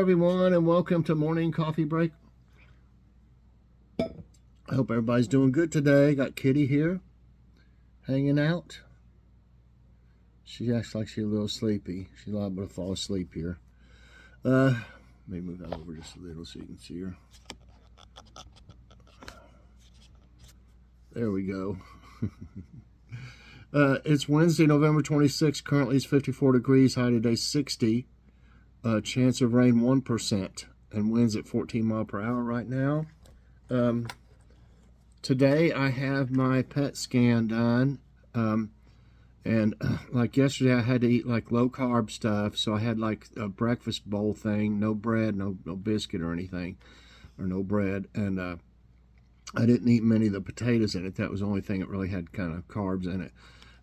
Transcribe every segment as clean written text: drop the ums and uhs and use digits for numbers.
everyone, and welcome to Morning Coffee Break. I hope everybody's doing good today. Got Kitty here, hanging out. She acts like she's a little sleepy. She's liable to fall asleep here. Let me move that over just a little so you can see her. There we go. It's Wednesday, November 26th. Currently it's 54 degrees. High today 60. Chance of rain 1%. And winds at 14 miles per hour right now. Today I have my PET scan done. Like yesterday I had to eat like low carb stuff. So I had like a breakfast bowl thing. No bread, no biscuit or anything. Or no bread. And I didn't eat many of the potatoes in it. That was the only thing that really had kind of carbs in it.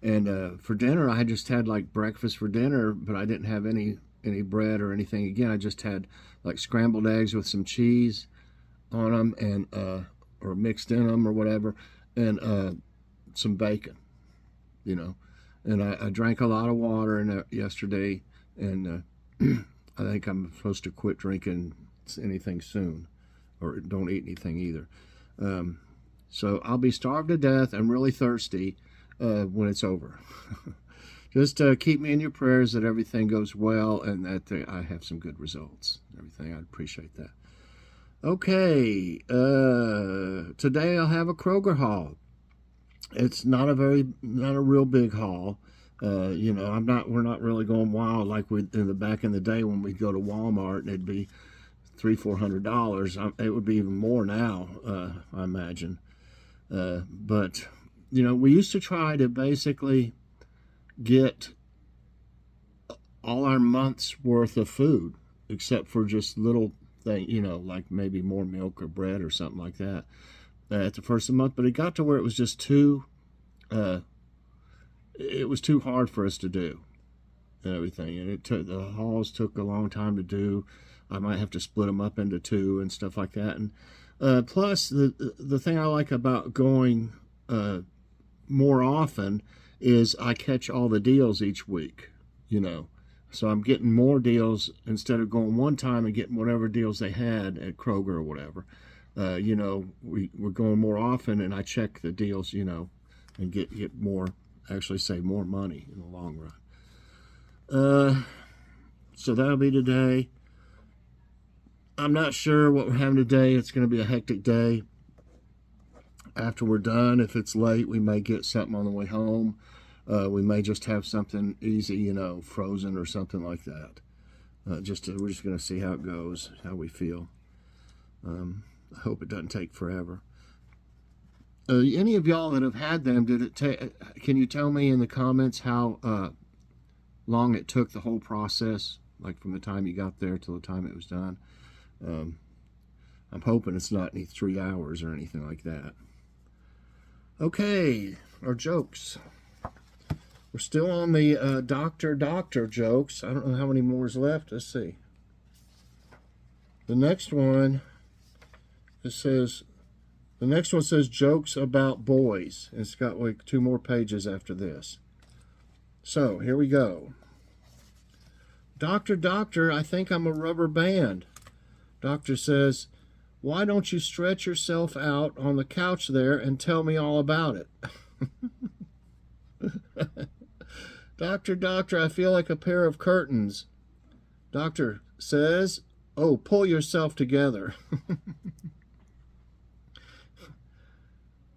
And for dinner, I just had like breakfast for dinner, but I didn't have any bread or anything. Again, I just had like scrambled eggs with some cheese on them and or mixed in them or whatever, and some bacon, you know. And I drank a lot of water in yesterday, and I think I'm supposed to quit drinking anything soon, or don't eat anything either. So I'll be starved to death and really thirsty when it's over. Just keep me in your prayers that everything goes well and that I have some good results. Everything, I'd appreciate that. Okay, today I'll have a Kroger haul. It's not a real big haul. You know, we're not really going wild like we back in the day when we'd go to Walmart and it'd be $300-400. It would be even more now, I imagine. But you know, we used to try to basically get all our month's worth of food, except for just little thing, you know, like maybe more milk or bread or something like that at the first of the month. But it got to where it was just too hard for us to do and everything. And the hauls took a long time to do. I might have to split them up into two and stuff like that. And plus, the thing I like about going more often is I catch all the deals each week, you know. So I'm getting more deals instead of going one time and getting whatever deals they had at Kroger or whatever. You know, we're going more often, and I check the deals, you know, and get more, actually save more money in the long run. So that'll be today. I'm not sure what we're having today. It's going to be a hectic day. After we're done, if it's late, we may get something on the way home. We may just have something easy, you know, frozen or something like that. We're just going to see how it goes, how we feel. I hope it doesn't take forever. Any of y'all that have had them, can you tell me in the comments how long it took, the whole process, like from the time you got there till the time it was done? I'm hoping it's not any 3 hours or anything like that. Okay, our jokes. We're still on the doctor jokes. I don't know how many more is left. Let's see. The next one, the next one says jokes about boys. It's got like 2 more pages after this. So here we go. Doctor, I think I'm a rubber band. Doctor says, why don't you stretch yourself out on the couch there and tell me all about it? Doctor, I feel like a pair of curtains. Doctor says, oh, pull yourself together.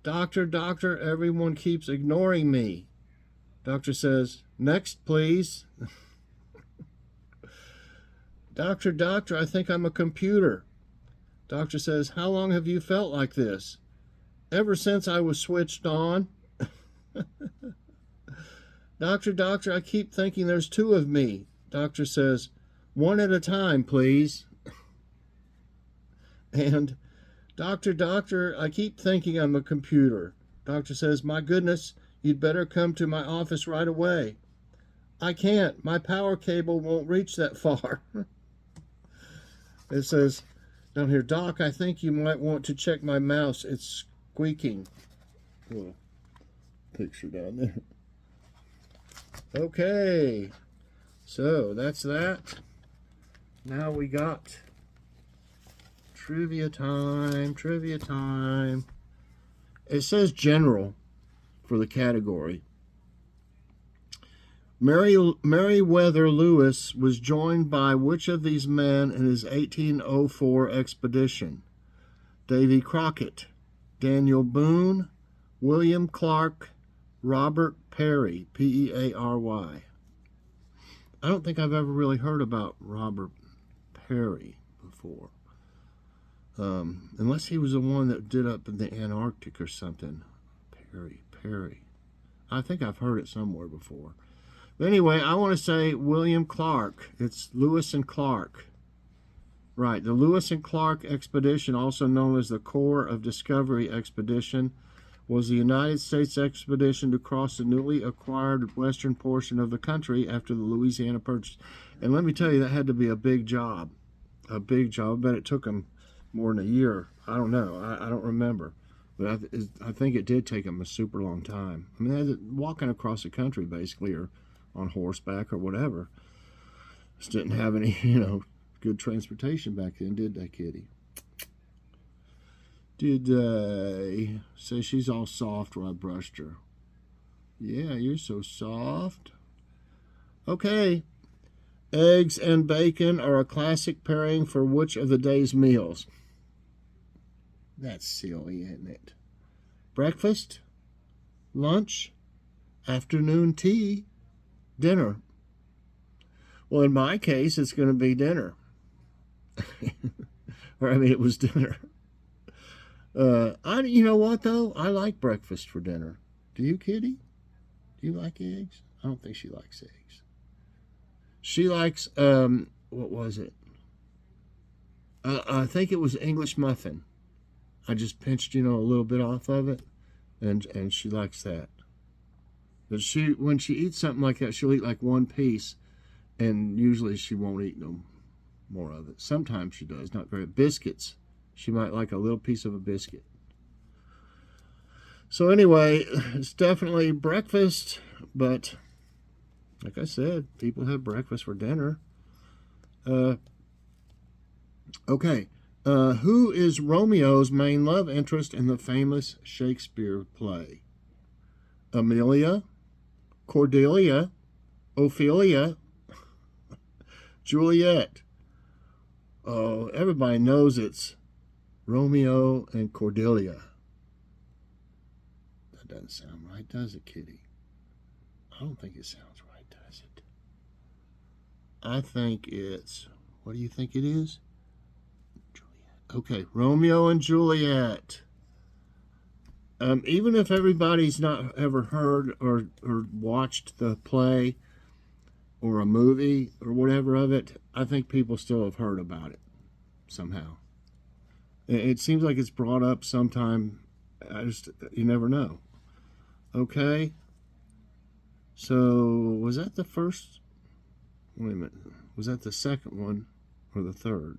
Doctor, everyone keeps ignoring me. Doctor says, next, please. Doctor, I think I'm a computer. Doctor says, how long have you felt like this? Ever since I was switched on. Doctor, I keep thinking there's 2 of me. Doctor says, 1 at a time, please. And Doctor, I keep thinking I'm a computer. Doctor says, my goodness, you'd better come to my office right away. I can't. My power cable won't reach that far. It says down here, Doc, I think you might want to check my mouse. It's squeaking. Little picture down there. Okay, so that's that. Now we got trivia time, trivia time. It says general for the category. Meriwether Lewis was joined by which of these men in his 1804 expedition? Davy Crockett, Daniel Boone, William Clark, Robert Peary, P-E-A-R-Y. I don't think I've ever really heard about Robert Peary before. Unless he was the one that did up in the Antarctic or something. Peary. I think I've heard it somewhere before. But anyway, I want to say William Clark. It's Lewis and Clark. Right, the Lewis and Clark expedition, also known as the Corps of Discovery expedition, was the United States expedition to cross the newly acquired western portion of the country after the Louisiana Purchase. And let me tell you, that had to be a big job. A big job. I bet it took them more than a year. I don't know. I don't remember. But I think it did take them a super long time. I mean, they had walking across the country, basically, or on horseback or whatever. Just didn't have any, good transportation back then, did they, Kitty? Did they? Say she's all soft where I brushed her. Yeah, you're so soft. Okay. Eggs and bacon are a classic pairing for which of the day's meals? That's silly, isn't it? Breakfast, lunch, afternoon tea, dinner. Well, in my case, it's going to be dinner. It was dinner. You know what, though? I like breakfast for dinner. Do you, Kitty? Do you like eggs? I don't think she likes eggs. She likes, what was it? I think it was English muffin. I just pinched, a little bit off of it, and she likes that. But when she eats something like that, she'll eat like one piece, and usually she won't eat no more of it. Sometimes she does, not very. Biscuits, she might like a little piece of a biscuit. So anyway, it's definitely breakfast, but like I said, people have breakfast for dinner. Okay. Who is Romeo's main love interest in the famous Shakespeare play? Amelia, Cordelia, Ophelia, Juliet. Oh, everybody knows it's Romeo and Cordelia. That doesn't sound right, does it, Kitty? I don't think it sounds right, does it? I think it's, what do you think it is? Okay, Romeo and Juliet. Even if everybody's not ever heard or watched the play or a movie or whatever of it, I think people still have heard about it somehow. It seems like it's brought up sometime. You never know. Okay. So, was that the first? Wait a minute. Was that the second one or the third?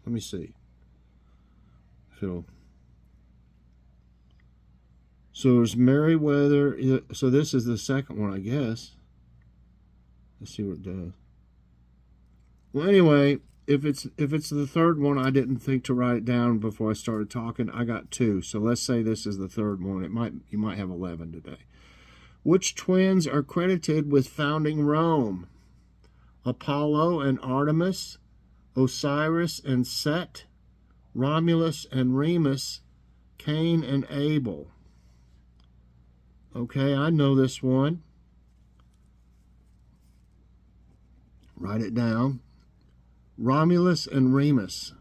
Let me see. So there's Meriwether. So this is the second one, I guess. Let's see what it does. Well, anyway, if it's the third one, I didn't think to write it down before I started talking. I got 2, so let's say this is the third one. You might have 11 today. Which twins are credited with founding Rome? Apollo and Artemis, Osiris and Set, Romulus and Remus, Cain and Abel. Okay, I know this one. Write it down. Romulus and Remus.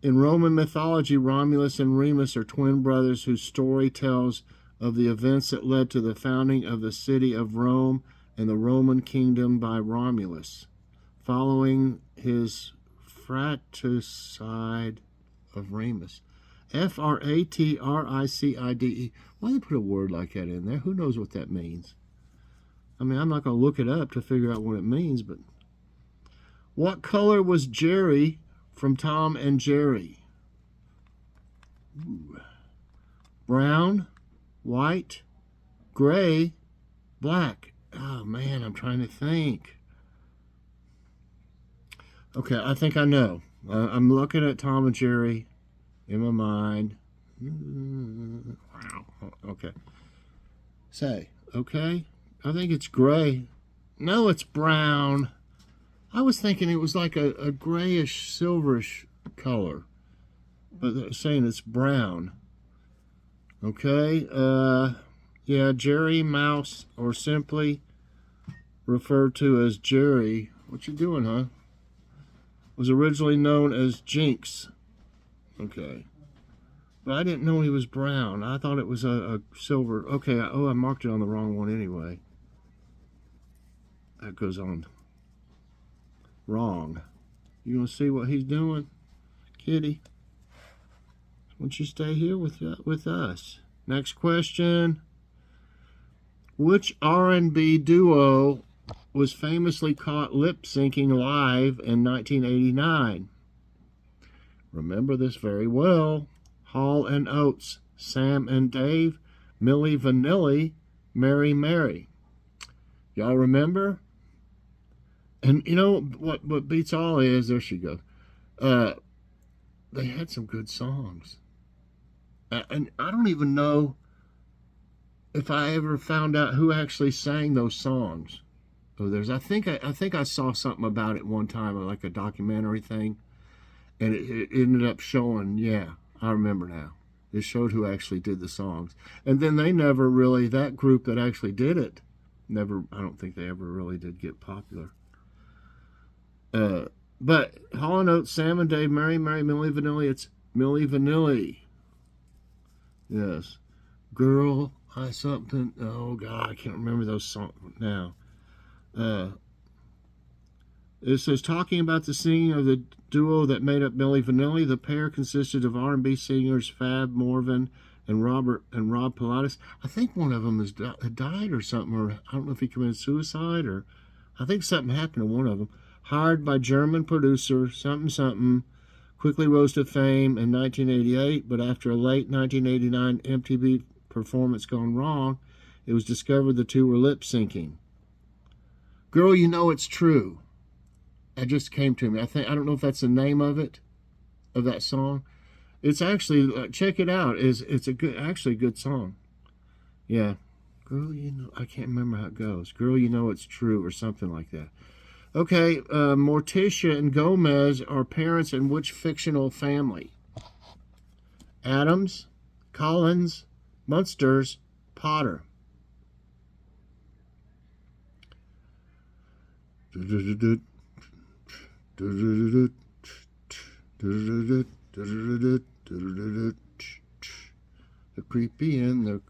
In Roman mythology, Romulus and Remus are twin brothers whose story tells of the events that led to the founding of the city of Rome and the Roman kingdom by Romulus, following his fratricide of Remus. Fratricide. Why they put a word like that in there? Who knows what that means? I mean, I'm not going to look it up to figure out what it means, but what color was Jerry from Tom and Jerry? Ooh. Brown, white, gray, black. Oh, man, I'm trying to think. Okay, I think I know. I'm looking at Tom and Jerry in my mind. Wow. Okay. Say, okay. I think it's gray. No, it's brown. I was thinking it was like a grayish, silverish color. But they're saying it's brown. Okay. Yeah, Jerry Mouse, or simply referred to as Jerry. What you doing, huh? Was originally known as Jinx. Okay. But I didn't know he was brown. I thought it was a silver. Okay, oh, I marked it on the wrong one anyway. That goes on wrong. You gonna see what he's doing, kitty? Why don't you stay here with us? Next question. Which R&B duo was famously caught lip-syncing live in 1989? Remember this very well. Hall and Oates, Sam and Dave, Milli Vanilli, Mary Mary. Y'all remember? And you know what beats all is, there she goes. They had some good songs. And I don't even know if I ever found out who actually sang those songs. Oh, I think I saw something about it one time, like a documentary thing, and it ended up showing. Yeah, I remember now. It showed who actually did the songs, and then they never really, that group that actually did it, never. I don't think they ever really did get popular. But Hall & Oates, Sam and Dave, Mary Mary, Milli Vanilli. It's Milli Vanilli. Yes, girl, I something. Oh God, I can't remember those songs now. It says, talking about the singing of the duo that made up Milli Vanilli, the pair consisted of R&B singers Fab Morvan and Rob Pilatus. I think one of them had died or something, or I don't know if he committed suicide, or I think something happened to one of them. Hired by German producer something, quickly rose to fame in 1988, but after a late 1989 MTV performance gone wrong, it was discovered the two were lip-syncing. Girl, You Know It's True. It just came to me. I don't know if that's the name of it, of that song. It's actually, check it out. It's a good song. Yeah. Girl, you know, I can't remember how it goes. Girl, You Know It's True, or something like that. Okay, Morticia and Gomez are parents in which fictional family? Adams, Collins, Munsters, Potter. The creepy and the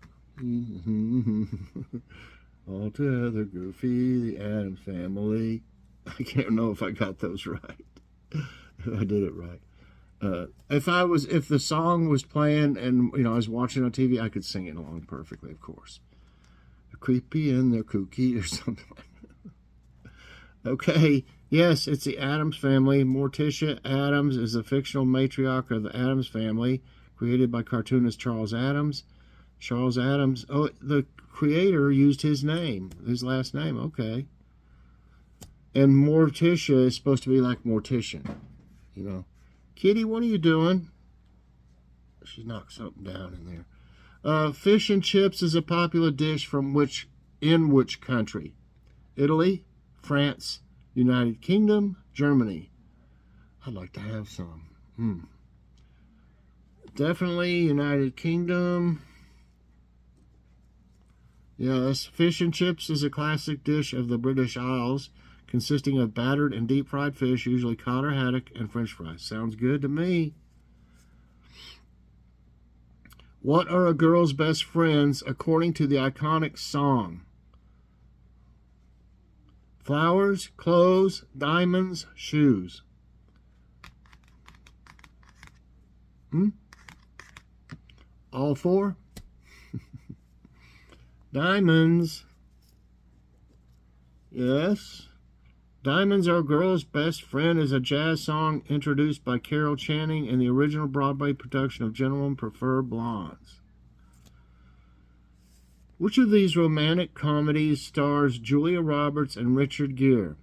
altogether goofy, the Addams Family. I can't know if I got those right. I did it right. If the song was playing and I was watching on TV, I could sing it along perfectly, of course. The creepy and the kooky, or something like that. Okay, yes, it's the Addams Family. Morticia Addams is the fictional matriarch of the Addams Family, created by cartoonist Charles Addams. Charles Addams, oh, the creator used his name, his last name, okay. And Morticia is supposed to be like mortician, Kitty, what are you doing? She knocked something down in there. Fish and chips is a popular dish in which country? Italy, France, United Kingdom, Germany. I'd like to have some. Definitely United Kingdom. Yes, fish and chips is a classic dish of the British Isles, consisting of battered and deep-fried fish, usually cod or haddock, and French fries. Sounds good to me. What are a girl's best friends according to the iconic song? Flowers, clothes, diamonds, shoes. All four? Diamonds. Yes. Diamonds Are a Girl's Best Friend is a jazz song introduced by Carol Channing in the original Broadway production of Gentlemen Prefer Blondes. Which of these romantic comedies stars Julia Roberts and Richard Gere?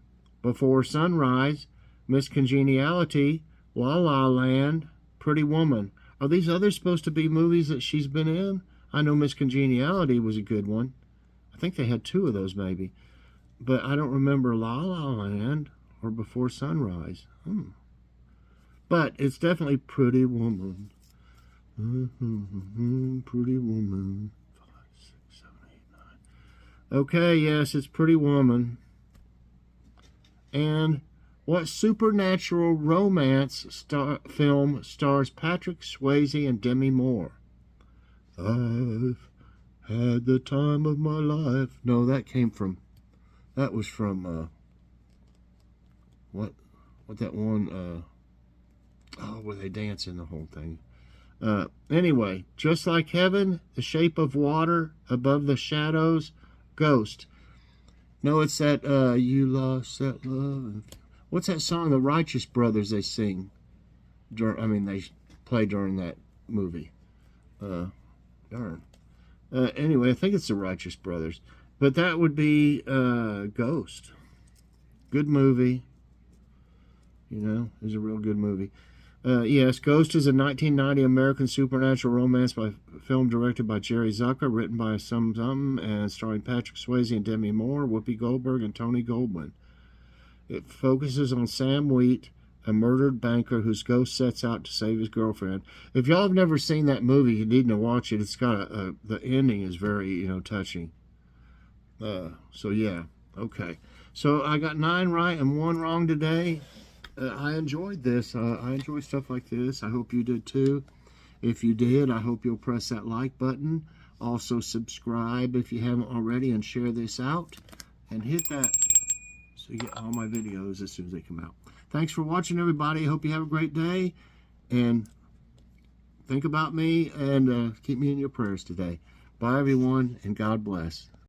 Before Sunrise, Miss Congeniality, La La Land, Pretty Woman. Are these others supposed to be movies that she's been in? I know Miss Congeniality was a good one. I think they had 2 of those maybe. But I don't remember La La Land or Before Sunrise. But it's definitely Pretty Woman. Pretty Woman. 5, 6, 7, 8, 9. Okay, yes, it's Pretty Woman. And what supernatural romance film stars Patrick Swayze and Demi Moore? I've had the time of my life. No, that was from what that one where they dance in the whole thing. Anyway, Just Like Heaven, The Shape of Water, Above the Shadows, Ghost. No, it's that You Lost That Love. What's that song the Righteous Brothers they sing? They play during that movie. Darn. Anyway, I think it's the Righteous Brothers. But that would be Ghost. Good movie. You know, it's a real good movie. Yes, Ghost is a 1990 American supernatural romance film directed by Jerry Zucker, written by and starring Patrick Swayze and Demi Moore, Whoopi Goldberg, and Tony Goldwyn. It focuses on Sam Wheat, a murdered banker whose ghost sets out to save his girlfriend. If y'all have never seen that movie, you need to watch it. It's got the ending is very, touching. So yeah, okay. So I got 9 right and 1 wrong today. I enjoyed this. I enjoy stuff like this. I hope you did too. If you did, I hope you'll press that like button. Also subscribe if you haven't already, and share this out. And hit that so you get all my videos as soon as they come out. Thanks for watching, everybody. I hope you have a great day. And think about me and keep me in your prayers today. Bye, everyone, and God bless.